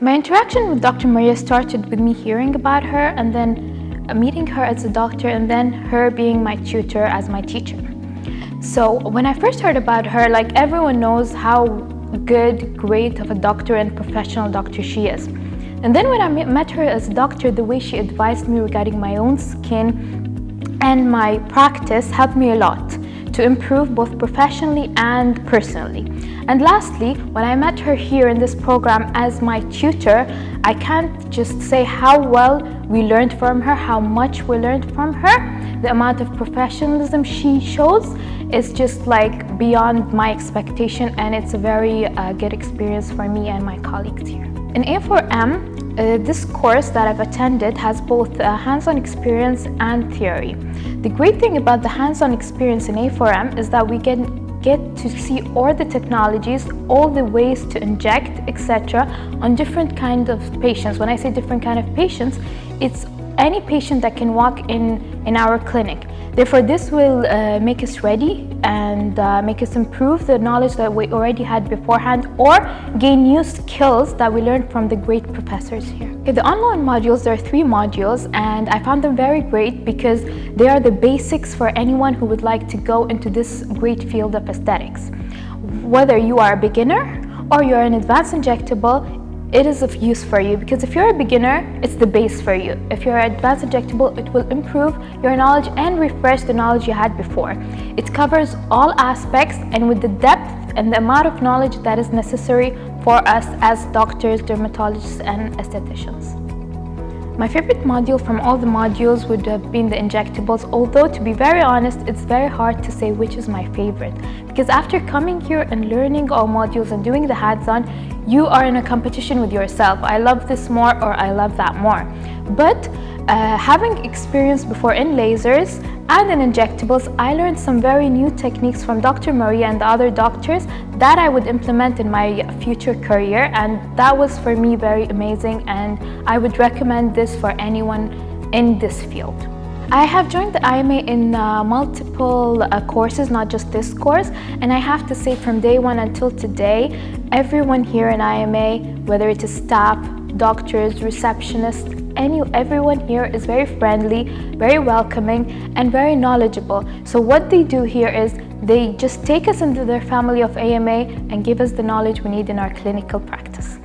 My interaction with Dr. Maria started with me hearing about her and then meeting her as a doctor and then her being my tutor as my teacher. So when I first heard about her, like everyone knows how great of a doctor and professional doctor she is. And then when I met her as a doctor, the way she advised me regarding my own skin and my practice helped me a lot to improve both professionally and personally. And lastly, when I met her here in this program as my tutor, I can't just say how well we learned from her, how much we learned from her. The amount of professionalism she shows is just like beyond my expectation, and it's a very good experience for me and my colleagues here. In A4M, this course that I've attended has both hands-on experience and theory. The great thing about the hands-on experience in A4M is that we get to see all the technologies, all the ways to inject, etc. on different kind of patients. When I say different kind of patients, it's any patient that can walk in our clinic. Therefore, this will make us ready and make us improve the knowledge that we already had beforehand or gain new skills that we learned from the great professors here. Okay, the online modules, there are 3 modules, and I found them very great because they are the basics for anyone who would like to go into this great field of aesthetics. Whether you are a beginner or you're an advanced injectable, it is of use for you, because if you're a beginner, it's the base for you. If you're an advanced injectable, it will improve your knowledge and refresh the knowledge you had before. It covers all aspects and with the depth and the amount of knowledge that is necessary for us as doctors, dermatologists, and aestheticians. My favorite module from all the modules would have been the injectables, although to be very honest, it's very hard to say which is my favorite, because after coming here and learning all modules and doing the hands-on, you are in a competition with yourself. I love this more or I love that more. But having experience before in lasers and in injectables, I learned some very new techniques from Dr. Maria and the other doctors that I would implement in my future career, and that was for me very amazing, and I would recommend this for anyone in this field. I have joined the IMA in multiple courses, not just this course, and I have to say from day one until today, everyone here in IMA, whether it is staff, doctors, receptionists, everyone here is very friendly, very welcoming, and very knowledgeable. So what they do here is they just take us into their family of AMA and give us the knowledge we need in our clinical practice.